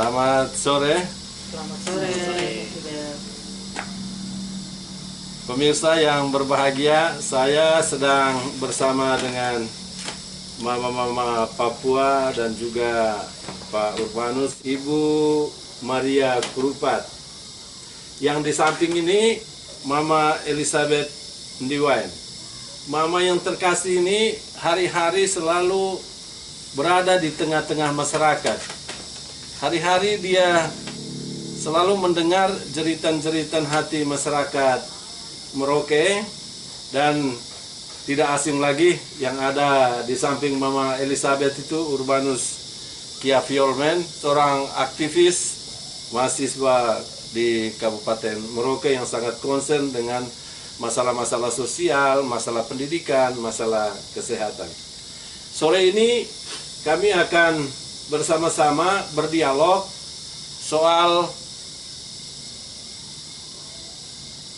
Selamat sore. Selamat sore. Pemirsa yang berbahagia, saya sedang bersama dengan Mama-mama Papua dan juga Pak Urbanus, Ibu Maria Kurupat. Yang di samping ini Mama Elizabeth Ndiwain. Mama yang terkasih ini hari-hari selalu berada di tengah-tengah masyarakat. Hari-hari dia selalu mendengar jeritan-jeritan hati masyarakat Merauke, dan tidak asing lagi yang ada di samping Mama Elizabeth itu Urbanus Kiaviolmen, seorang aktivis mahasiswa di Kabupaten Merauke yang sangat concern dengan masalah-masalah sosial, masalah pendidikan, masalah kesehatan. Sore ini kami akan bersama-sama berdialog soal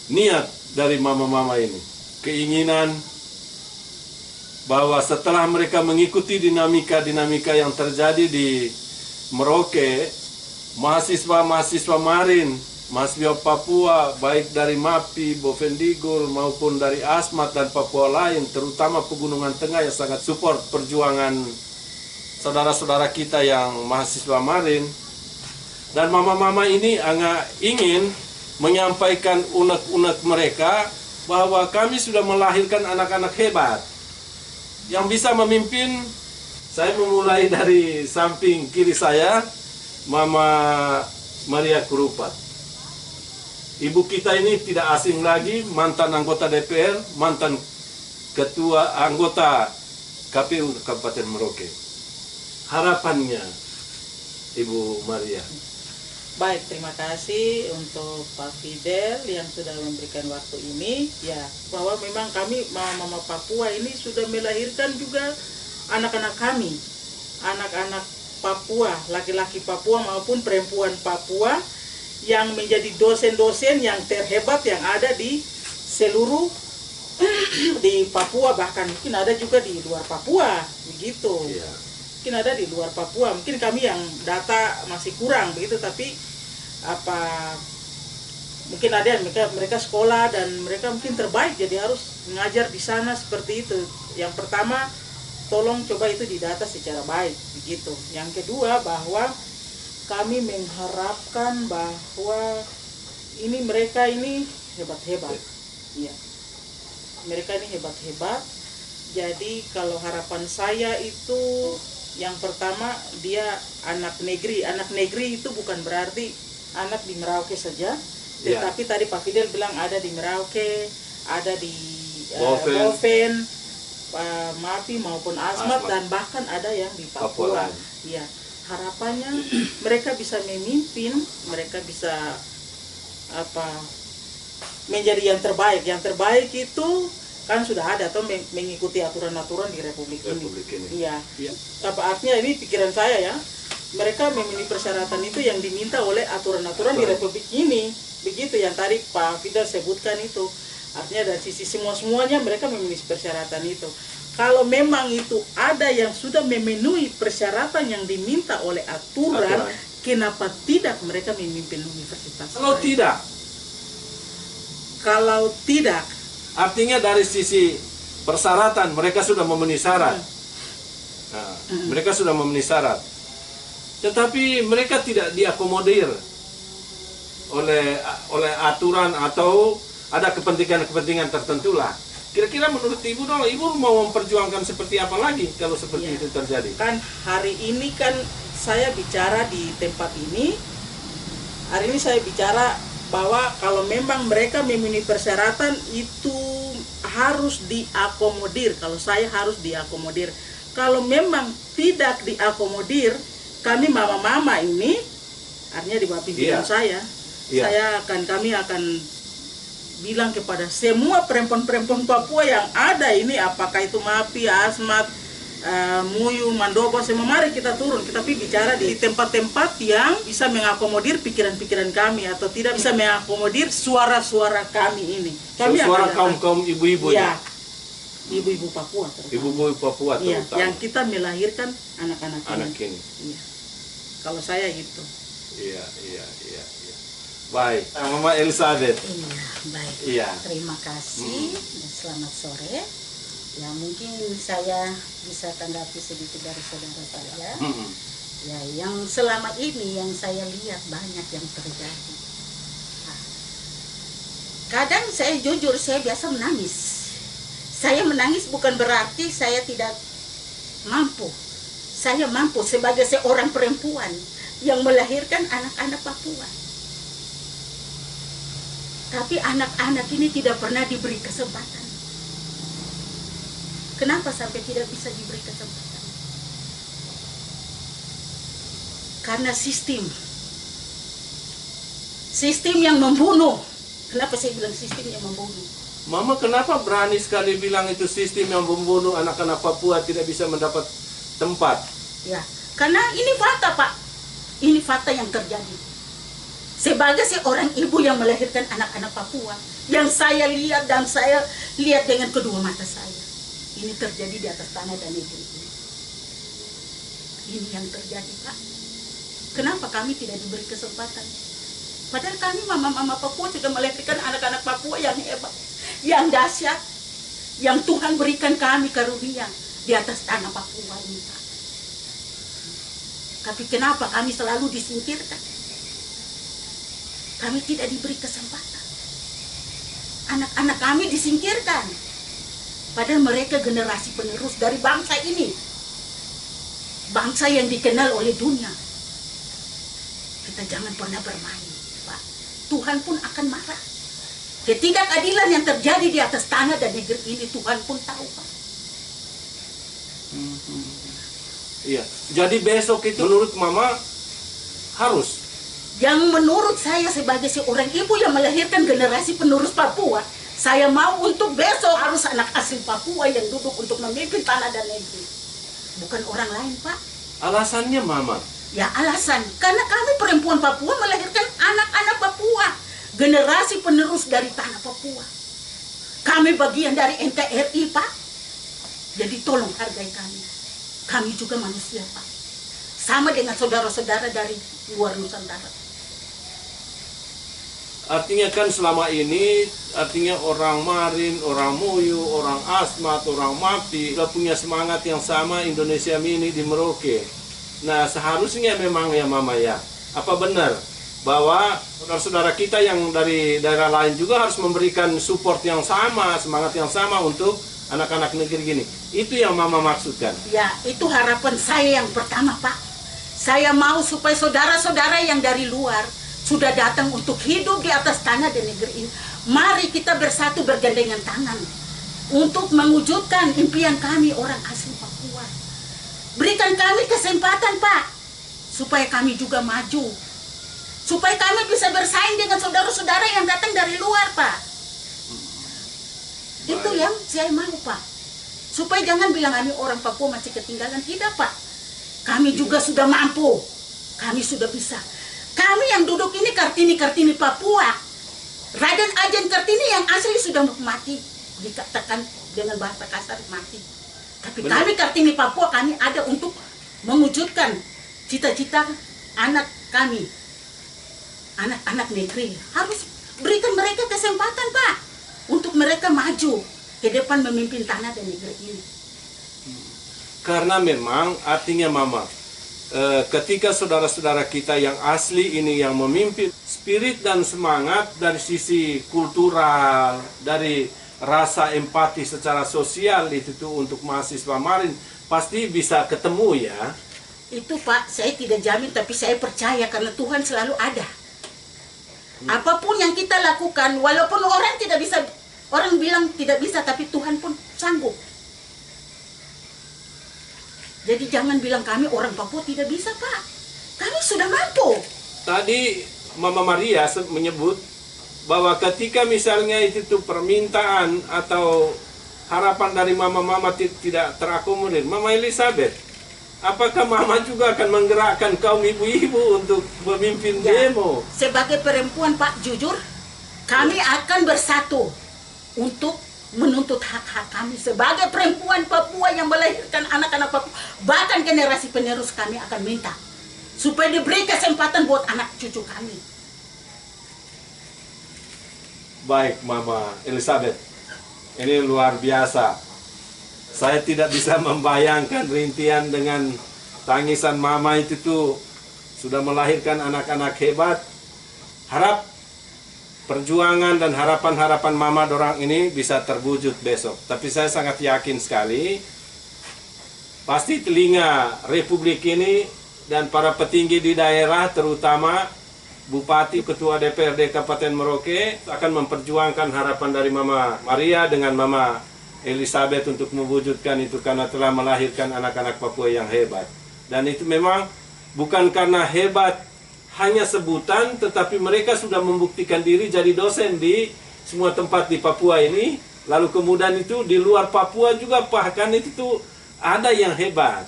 niat dari mama-mama ini, keinginan bahwa setelah mereka mengikuti dinamika-dinamika yang terjadi di Merauke, mahasiswa-mahasiswa Marin, mahasiswa Papua, baik dari MAPI, Bovendigul, maupun dari Asmat dan Papua lain, terutama Pegunungan Tengah yang sangat support perjuangan saudara-saudara kita yang mahasiswa Marin. Dan mama-mama ini ingin menyampaikan unek-unek mereka bahwa kami sudah melahirkan anak-anak hebat yang bisa memimpin. Saya memulai dari samping kiri saya, Mama Maria Kurupat. Ibu kita ini tidak asing lagi, mantan anggota DPR, mantan ketua anggota KPU Kabupaten Merauke. Harapannya, Ibu Maria. Baik, terima kasih untuk Pak Fidel yang sudah memberikan waktu ini. Ya, bahwa memang kami Mama Papua ini sudah melahirkan juga anak-anak kami, anak-anak Papua, laki-laki Papua maupun perempuan Papua yang menjadi dosen-dosen yang terhebat yang ada di seluruh di Papua, bahkan mungkin ada juga di luar Papua, begitu. Yeah. Mungkin ada di luar Papua, mungkin kami yang data masih kurang begitu, tapi mungkin ada yang mereka sekolah dan mereka mungkin terbaik, jadi harus mengajar di sana seperti itu. Yang pertama, tolong coba itu didata secara baik begitu. Yang kedua, bahwa kami mengharapkan bahwa mereka ini hebat-hebat. Iya. Mereka ini hebat-hebat. Jadi kalau harapan saya itu, yang pertama, dia anak negeri. Anak negeri itu bukan berarti anak di Merauke saja, tetapi tadi Pak Fidel bilang ada di Merauke, ada di Boven, MAPI maupun Asmat, dan bahkan ada yang di Papua. Ya, harapannya mereka bisa memimpin, mereka bisa menjadi yang terbaik. Yang terbaik itu kan sudah ada atau mengikuti aturan-aturan di Republik ini. Iya. Apa artinya, ini pikiran saya ya. Mereka memenuhi persyaratan itu yang diminta oleh aturan-aturan di Republik ini. Begitu yang tadi Pak Fidel sebutkan itu. Artinya dari sisi semuanya mereka memenuhi persyaratan itu. Kalau memang itu ada yang sudah memenuhi persyaratan yang diminta oleh aturan, kenapa tidak mereka memimpin universitas? Kalau tidak, artinya dari sisi persyaratan mereka sudah memenuhi syarat. Mereka sudah memenuhi syarat. Tetapi mereka tidak diakomodir oleh aturan atau ada kepentingan-kepentingan tertentu lah. Kira-kira menurut Ibu dong, Ibu mau memperjuangkan seperti apa lagi kalau seperti itu terjadi? Kan hari ini kan saya bicara di tempat ini. Hari ini saya bicara bahwa kalau memang mereka memenuhi persyaratan itu harus diakomodir. Kalau saya harus diakomodir. Kalau memang tidak diakomodir, kami mama-mama ini, artinya di bawah pimpinan kami akan bilang kepada semua perempuan-perempuan Papua yang ada ini, apakah itu MAPI, Asmat, Muyu, Mandobo, semua, mari kita turun, kita bicara di tempat-tempat yang bisa mengakomodir pikiran-pikiran kami atau tidak bisa mengakomodir suara-suara kami ini. Kami suara kaum-kaum ibu-ibu ya. Ibu-ibu Papua terutama. Ibu-ibu Papua terutama. Yang kita melahirkan anak-anak ini. Iya. Kalau saya gitu. Iya. Baik, Mama Elizabeth. Iya, baik. Iya. Terima kasih. Selamat sore. Ya, mungkin saya bisa tanggapi sedikit dari saudara saya. Ya, yang selama ini yang saya lihat banyak yang terjadi. Nah, kadang saya jujur, saya biasa menangis. Saya menangis bukan berarti saya tidak mampu. Saya mampu sebagai seorang perempuan yang melahirkan anak-anak Papua. Tapi anak-anak ini tidak pernah diberi kesempatan. Kenapa sampai tidak bisa diberi kesempatan? Karena sistem yang membunuh. Kenapa saya bilang sistem yang membunuh? Mama kenapa berani sekali bilang itu sistem yang membunuh anak-anak Papua tidak bisa mendapat tempat? Ya, karena ini fakta, Pak. Ini fakta yang terjadi. Sebagai seorang ibu yang melahirkan anak-anak Papua, yang saya lihat dan saya lihat dengan kedua mata saya, ini terjadi di atas tanah dan negeri ini. Ini yang terjadi, Pak. Kenapa kami tidak diberi kesempatan? Padahal kami mama-mama Papua sudah melahirkan anak-anak Papua yang hebat, yang dahsyat, yang Tuhan berikan kami karunia di atas tanah Papua ini, Pak. Tapi kenapa kami selalu disingkirkan? Kami tidak diberi kesempatan. Anak-anak kami disingkirkan. Padahal mereka generasi penerus dari bangsa ini. Bangsa yang dikenal oleh dunia. Kita jangan pernah bermain, Pak. Tuhan pun akan marah. Ketidakadilan yang terjadi di atas tanah dan negeri ini, Tuhan pun tahu, Pak. Iya. Jadi besok itu menurut Mama harus. Yang menurut saya sebagai seorang ibu yang melahirkan generasi penerus Papua, saya mau untuk besok harus anak asli Papua yang duduk untuk memimpin tanah dan negeri. Bukan orang lain, Pak. Alasannya Mama? Ya, alasan. Karena kami perempuan Papua melahirkan anak-anak Papua. Generasi penerus dari tanah Papua. Kami bagian dari NKRI, Pak. Jadi tolong hargai kami. Kami juga manusia, Pak. Sama dengan saudara-saudara dari luar Nusantara. Artinya kan selama ini, artinya orang Marin, orang Muyu, orang Asmat, orang Mapi sudah punya semangat yang sama Indonesia Mini di Merauke. Nah seharusnya memang ya Mama ya, apa benar bahwa saudara-saudara kita yang dari daerah lain juga harus memberikan support yang sama, semangat yang sama untuk anak-anak negeri gini. Itu yang Mama maksudkan. Ya, itu harapan saya yang pertama, Pak. Saya mau supaya saudara-saudara yang dari luar sudah datang untuk hidup di atas tanah dan negeri ini. Mari kita bersatu bergandengan tangan untuk mewujudkan impian kami orang asli Papua. Berikan kami kesempatan, Pak, supaya kami juga maju. Supaya kami bisa bersaing dengan saudara-saudara yang datang dari luar, Pak. Itu yang saya mau, Pak. Supaya jangan bilang kami orang Papua masih ketinggalan. Tidak, Pak. Kami juga sudah mampu. Kami sudah bisa. Kami yang duduk ini Kartini Papua. Raden Ajen Kartini yang asli sudah mati. Dikatakan dengan bahasa kasar mati. Tapi benar. Kami Kartini Papua, kami ada untuk mewujudkan cita-cita anak kami. Anak-anak negeri. Harus berikan mereka kesempatan, Pak. Untuk mereka maju ke depan memimpin tanah dan negeri ini. Karena memang artinya Mama, ketika saudara-saudara kita yang asli ini yang memimpin, spirit dan semangat dari sisi kultural, dari rasa empati secara sosial itu tuh untuk mahasiswa Marin pasti bisa ketemu ya. Itu Pak, saya tidak jamin tapi saya percaya karena Tuhan selalu ada. Apapun yang kita lakukan, walaupun orang tidak bisa, orang bilang tidak bisa, tapi Tuhan pun sanggup. Jadi jangan bilang kami orang Papua tidak bisa, Pak. Kami sudah mampu. Tadi Mama Maria menyebut bahwa ketika misalnya itu tuh permintaan atau harapan dari mama-mama tidak terakomodir, Mama Elizabeth, apakah Mama juga akan menggerakkan kaum ibu-ibu untuk memimpin demo? Sebagai perempuan, Pak, jujur, kami akan bersatu untuk menuntut hak-hak kami sebagai perempuan Papua yang melahirkan anak-anak Papua. Bahkan generasi penerus kami akan minta supaya diberi kesempatan buat anak cucu kami. Baik, Mama Elizabeth. Ini luar biasa. Saya tidak bisa membayangkan rintian dengan tangisan Mama itu tuh sudah melahirkan anak-anak hebat. Harap perjuangan dan harapan-harapan Mama dorang ini bisa terwujud besok. Tapi saya sangat yakin sekali, pasti telinga Republik ini dan para petinggi di daerah, terutama Bupati, Ketua DPRD Kabupaten Merauke akan memperjuangkan harapan dari Mama Maria dengan Mama Elizabeth untuk mewujudkan itu, karena telah melahirkan anak-anak Papua yang hebat. Dan itu memang bukan karena hebat hanya sebutan, tetapi mereka sudah membuktikan diri jadi dosen di semua tempat di Papua ini. Lalu kemudian itu di luar Papua juga bahkan itu tuh ada yang hebat.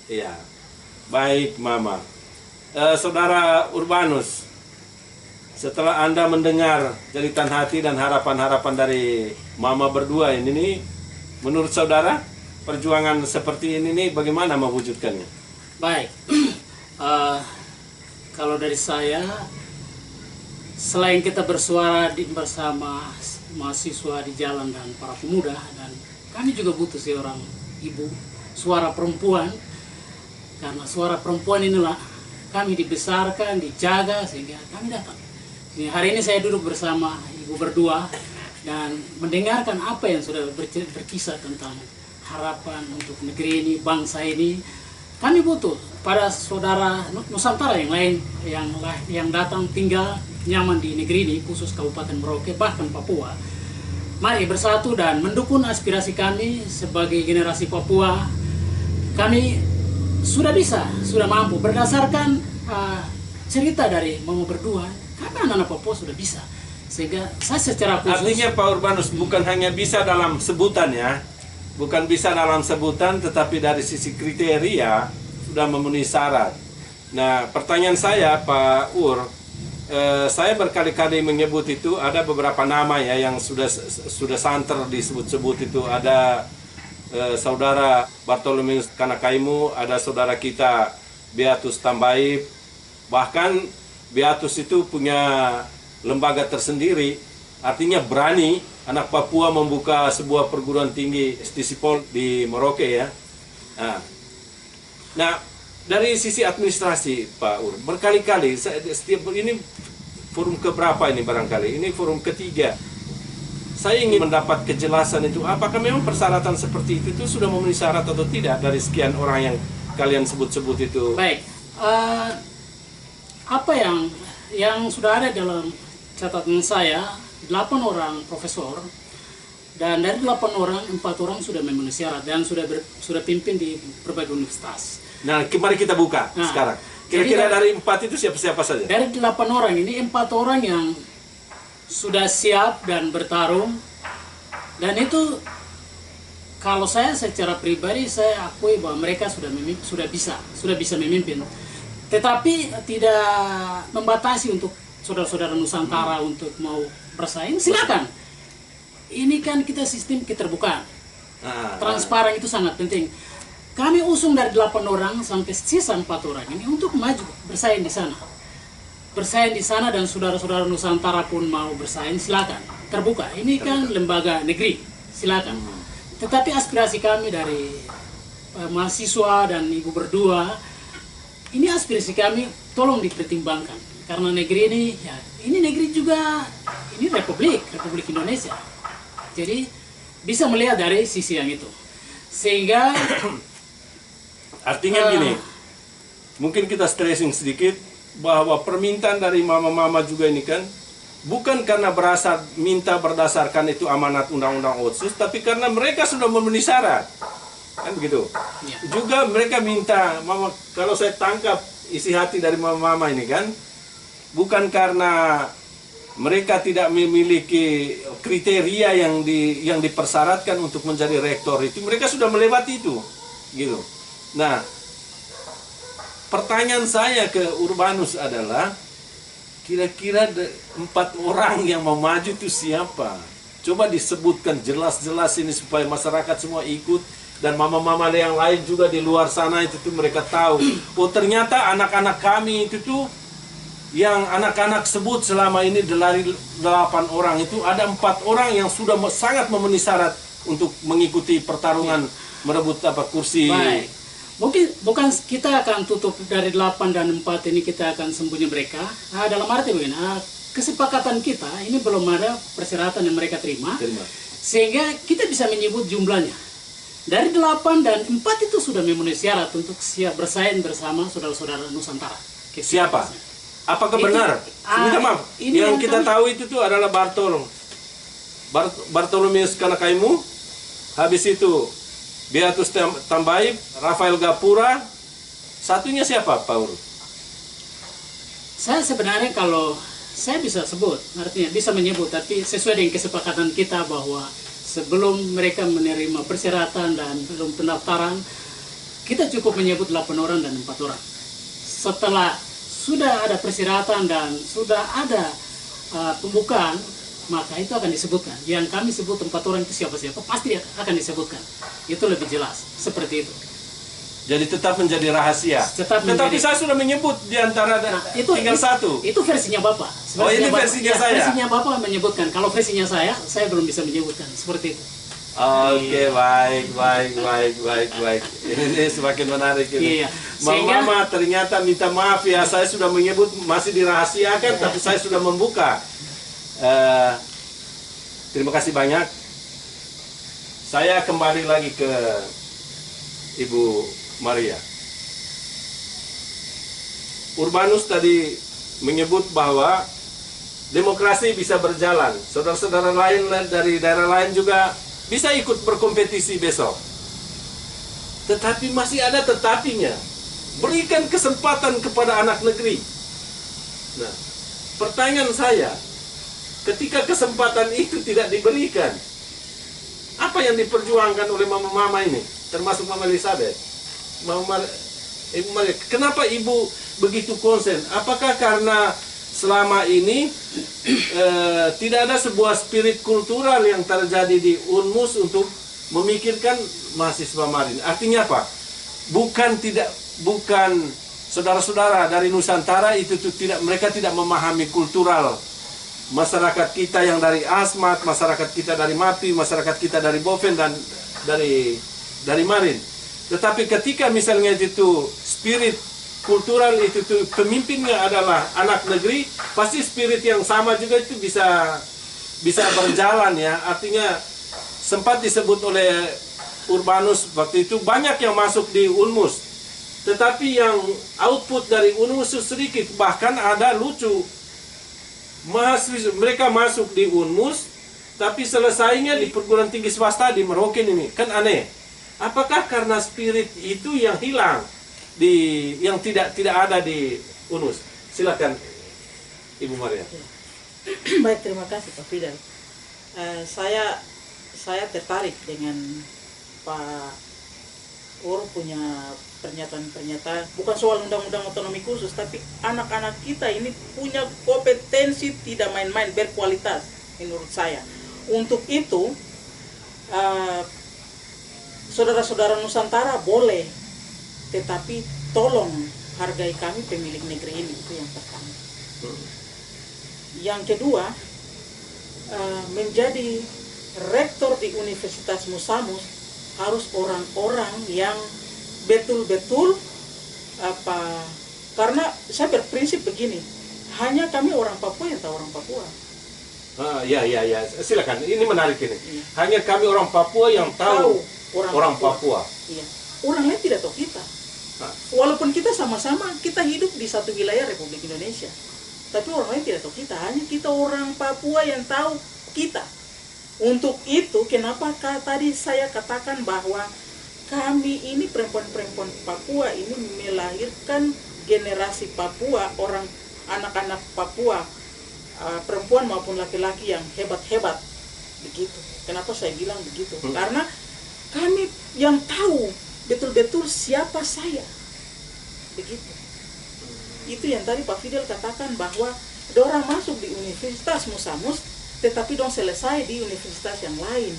Ya, baik Mama. Saudara Urbanus, setelah Anda mendengar jeritan hati dan harapan-harapan dari Mama berdua ini nih, menurut saudara perjuangan seperti ini nih bagaimana mewujudkannya? Baik, kalau dari saya, selain kita bersuara bersama mahasiswa di jalan dan para pemuda, dan kami juga butuh seorang ibu, suara perempuan, karena suara perempuan inilah kami dibesarkan, dijaga, sehingga kami datang. Jadi, hari ini saya duduk bersama ibu berdua dan mendengarkan apa yang sudah berkisah tentang harapan untuk negeri ini, bangsa ini. Kami butuh pada saudara Nusantara yang lain yang datang tinggal nyaman di negeri ini, khusus Kabupaten Merauke, bahkan Papua. Mari bersatu dan mendukung aspirasi kami sebagai generasi Papua. Kami sudah bisa, sudah mampu berdasarkan cerita dari Mama berdua. Kami anak-anak Papua sudah bisa. Sehingga saya secara khusus... Artinya Pak Urbanus bukan hanya bisa dalam sebutan ya, bukan bisa dalam sebutan, tetapi dari sisi kriteria sudah memenuhi syarat. Nah, pertanyaan saya Pak Ur, saya berkali-kali menyebut itu ada beberapa nama ya yang sudah santer disebut-sebut itu. Ada saudara Bartolomeus Kanakaimu, ada saudara kita Beatus Tambaib, bahkan Beatus itu punya lembaga tersendiri, artinya berani anak Papua membuka sebuah perguruan tinggi STSIPOL di Merauke ya. Nah, dari sisi administrasi Pak Ur, berkali-kali setiap ini forum keberapa ini barangkali? Ini forum ketiga. Saya ingin mendapat kejelasan itu, apakah memang persyaratan seperti itu sudah memenuhi syarat atau tidak dari sekian orang yang kalian sebut-sebut itu? Baik, apa yang sudah ada dalam catatan saya, 8 orang profesor, dan dari 8 orang, 4 orang sudah memenuhi syarat dan sudah pimpin di berbagai universitas. Nah, mari kita buka sekarang. Kira-kira dari 4 itu siapa-siapa saja? Dari 8 orang ini, 4 orang yang sudah siap dan bertarung, dan itu kalau saya secara pribadi saya akui bahwa mereka sudah bisa memimpin, tetapi tidak membatasi untuk saudara-saudara Nusantara untuk mau bersaing, silakan. Ini kan kita sistem keterbukaan, transparan itu sangat penting. Kami usung dari 8 orang sampai sisa 4 orang ini untuk maju bersaing di sana. Bersaing di sana dan saudara-saudara Nusantara pun mau bersaing, silakan. Terbuka. Ini kan lembaga negeri, silakan. Tetapi aspirasi kami dari mahasiswa dan ibu berdua, ini aspirasi kami tolong dipertimbangkan. Karena negeri ini, ya, ini negeri juga, ini Republik Indonesia. Jadi bisa melihat dari sisi yang itu. Sehingga artinya gini, mungkin kita stressing sedikit bahwa permintaan dari mama-mama juga ini kan bukan karena minta berdasarkan itu amanat undang-undang Otsus, tapi karena mereka sudah memenuhi syarat, kan begitu. Ya. Juga mereka minta, mama, kalau saya tangkap isi hati dari mama-mama ini kan, bukan karena mereka tidak memiliki kriteria yang dipersyaratkan untuk menjadi rektor itu, mereka sudah melewati itu, gitu. Nah, pertanyaan saya ke Urbanus adalah, kira-kira 4 orang yang mau maju itu siapa? Coba disebutkan jelas-jelas ini supaya masyarakat semua ikut. dan mama-mama yang lain juga di luar sana itu tuh mereka tahu. Oh ternyata anak-anak kami itu tuh yang anak-anak sebut selama ini dari 8 orang itu ada 4 orang yang sudah sangat memenuhi syarat untuk mengikuti pertarungan merebut kursi. Baik. Mungkin bukan kita akan tutup dari 8 dan 4 ini kita akan sembunyi mereka. Dalam arti begini, kesepakatan kita ini belum ada persyaratan yang mereka terima. Sehingga kita bisa menyebut jumlahnya. Dari 8 dan 4 itu sudah memenuhi syarat untuk siap bersaing bersama saudara-saudara Nusantara. Siapa? Apakah benar? Minta maaf. Yang kita tahu itu tuh adalah Bartolomeus Kanakaimu. Habis itu Beatus Tambaib, Rafael Gapura. Satunya siapa, Pak Uru? Saya sebenarnya kalau saya bisa sebut, artinya bisa menyebut, tapi sesuai dengan kesepakatan kita bahwa sebelum mereka menerima persyaratan dan belum pendaftaran, kita cukup menyebut 8 orang dan 4 orang. Setelah sudah ada persyaratan dan sudah ada pembukaan, maka itu akan disebutkan. Yang kami sebut 4 orang itu siapa-siapa, pasti akan disebutkan. Itu lebih jelas, seperti itu. Jadi tetap menjadi rahasia. Tetapi saya sudah menyebut di antara tinggal satu. Itu versinya Bapak. Ini versinya saya. Versinya Bapak menyebutkan. Kalau versinya saya belum bisa menyebutkan. Seperti itu. Oke, baik. Ini semakin menarik ini. Iya. Mama ternyata minta maaf ya, saya sudah menyebut masih dirahasiakan, tapi saya sudah membuka. Terima kasih banyak. Saya kembali lagi ke Ibu Maria. Urbanus tadi menyebut bahwa demokrasi bisa berjalan. Saudara-saudara lain dari daerah lain juga bisa ikut berkompetisi besok. Tetapi masih ada tetapinya. Berikan kesempatan kepada anak negeri. Nah, pertanyaan saya, ketika kesempatan itu tidak diberikan, apa yang diperjuangkan oleh mama-mama ini? Termasuk Mama Elizabeth. Ibu Maria, kenapa Ibu begitu konsen? Apakah karena selama ini tidak ada sebuah spirit kultural yang terjadi di UNMUS untuk memikirkan mahasiswa Marin? Artinya apa? Bukan saudara-saudara dari Nusantara itu mereka tidak memahami kultural masyarakat kita yang dari Asmat, masyarakat kita dari Mapi, masyarakat kita dari Boven dan dari Marin. Tetapi ketika misalnya itu spirit kultural itu pemimpinnya adalah anak negeri, pasti spirit yang sama juga itu bisa berjalan ya. Artinya sempat disebut oleh Urbanus waktu itu banyak yang masuk di UNMUS, tetapi yang output dari UNMUS sedikit. Bahkan ada lucu, mereka masuk di UNMUS tapi selesainya di perguruan tinggi swasta di Merauke ini. Kan aneh. Apakah karena spirit itu yang hilang yang tidak ada di UNMUS? Silakan Ibu Maria. Baik, terima kasih Pak Fidel. Saya tertarik dengan Pak Ur punya pernyataan, bukan soal undang-undang otonomi khusus, tapi anak-anak kita ini punya kompetensi tidak main-main, berkualitas menurut saya. Untuk itu saudara-saudara Nusantara boleh, tetapi tolong hargai kami pemilik negeri ini. Itu yang pertama. Yang kedua, menjadi rektor di Universitas Musamus harus orang-orang yang betul-betul karena saya berprinsip begini, hanya kami orang Papua yang tahu orang Papua. Ya, silakan. Ini menarik ini. Hanya kami orang Papua yang tahu orang Papua. Iya. Orang lain tidak tahu kita. Walaupun kita sama-sama kita hidup di satu wilayah Republik Indonesia, tapi orang lain tidak tahu kita. Hanya kita orang Papua yang tahu kita. Untuk itu, kenapa tadi saya katakan bahwa kami ini perempuan-perempuan Papua ini melahirkan generasi Papua, anak-anak Papua, perempuan maupun laki-laki yang hebat-hebat. Begitu. Kenapa saya bilang begitu? Karena kami yang tahu betul-betul siapa saya. Begitu. Itu yang tadi Pak Fidel katakan bahwa orang masuk di Universitas Musamus, tetapi dong selesai di universitas yang lain.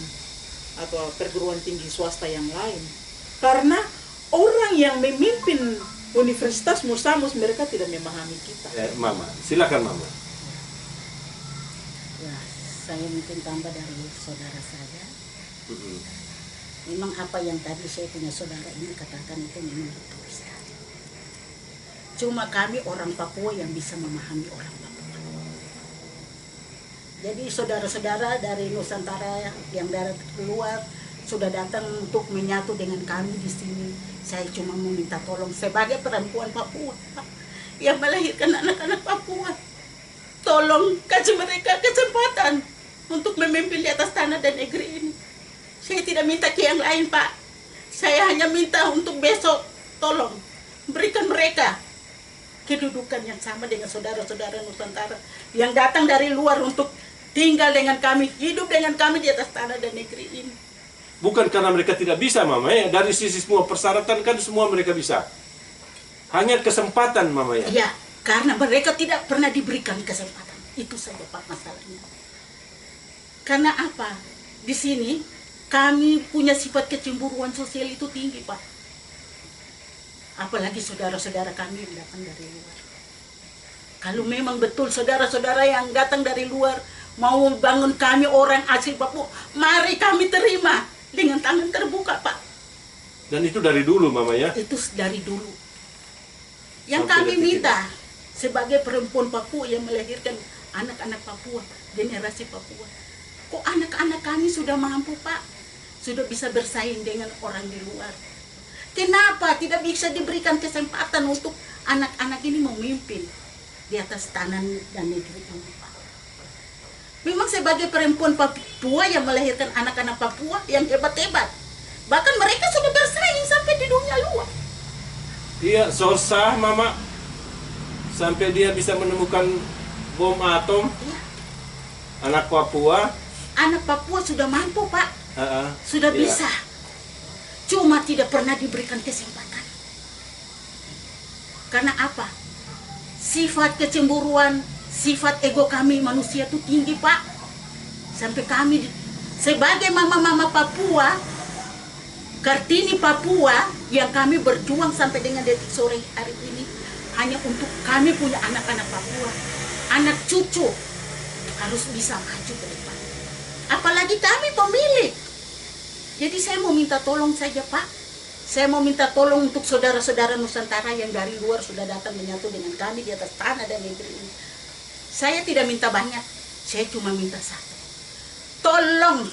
atau perguruan tinggi swasta yang lain. Karena orang yang memimpin Universitas Musamus mereka tidak memahami kita. Mama, silakan Mama. Ya, saya mungkin tambah dari saudara saya. Memang apa yang tadi saya punya saudara ini katakan itu memang betul sekali. Cuma kami orang Papua yang bisa memahami orang Papua. Jadi saudara-saudara dari Nusantara yang dari luar sudah datang untuk menyatu dengan kami di sini. Saya cuma mau minta tolong sebagai perempuan Papua yang melahirkan anak-anak Papua. Tolong kasih mereka kesempatan untuk memimpin di atas tanah dan negeri ini. Saya tidak minta ke yang lain, Pak. Saya hanya minta untuk besok, tolong berikan mereka kedudukan yang sama dengan saudara-saudara Nusantara yang datang dari luar untuk tinggal dengan kami, hidup dengan kami di atas tanah dan negeri ini. Bukan karena mereka tidak bisa, Mama ya. Dari sisi semua persyaratan kan semua mereka bisa. Hanya kesempatan, Mama ya. Ya, karena mereka tidak pernah diberikan kesempatan. Itu saja, Pak, masalahnya. Karena apa? Di sini kami punya sifat kecemburuan sosial itu tinggi, Pak. Apalagi saudara-saudara kami yang datang dari luar. Kalau memang betul saudara-saudara yang datang dari luar mau bangun kami orang asli Papua, mari kami terima dengan tangan terbuka, Pak. Dan itu dari dulu, Mama ya. Itu dari dulu. Yang Sampai kami detik minta sebagai perempuan Papua yang melahirkan anak-anak Papua, generasi Papua. Kok anak-anak kami sudah mampu, Pak? Sudah bisa bersaing dengan orang di luar. Kenapa tidak bisa diberikan kesempatan untuk anak-anak ini memimpin di atas tanah dan negeri ini, Pak? Memang sebagai perempuan Papua yang melahirkan anak-anak Papua yang hebat-hebat. Bahkan mereka sudah bersaing sampai di dunia luar. Iya, susah, Mama. Sampai dia bisa menemukan bom atom. Iya. Anak Papua. Anak Papua sudah mampu, Pak. Sudah iya. bisa. Cuma tidak pernah diberikan kesempatan. Karena apa? Sifat kecemburuan, sifat ego kami manusia itu tinggi, Pak. Sampai kami sebagai mama-mama Papua, Kartini Papua yang kami berjuang sampai dengan detik sore hari ini hanya untuk kami punya anak-anak Papua, anak cucu harus bisa maju ke depan. Apalagi kami pemilik. Jadi saya mau minta tolong saja, Pak. Saya mau minta tolong untuk saudara-saudara Nusantara yang dari luar sudah datang menyatu dengan kami di atas tanah dan negeri ini. Saya tidak minta banyak, saya cuma minta satu. Tolong,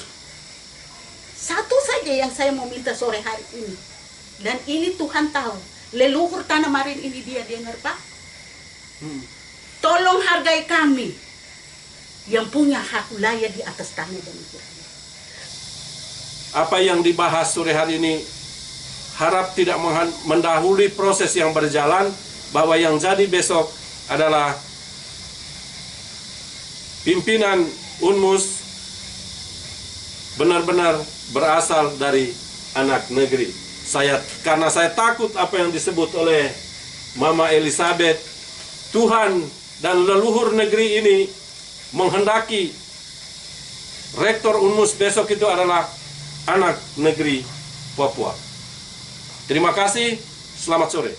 satu saja yang saya mau minta sore hari ini. Dan ini Tuhan tahu, leluhur tanah Marin ini dia dengar, Pak. Tolong hargai kami yang punya hak wilayah di atas tanah dan negeri. Apa yang dibahas sore hari ini harap tidak mendahului proses yang berjalan, bahwa yang jadi besok adalah pimpinan UNMUS benar-benar berasal dari anak negeri. Karena saya takut apa yang disebut oleh Mama Elizabeth, Tuhan dan leluhur negeri ini menghendaki rektor UNMUS besok itu adalah anak negeri Papua. Terima kasih, selamat sore.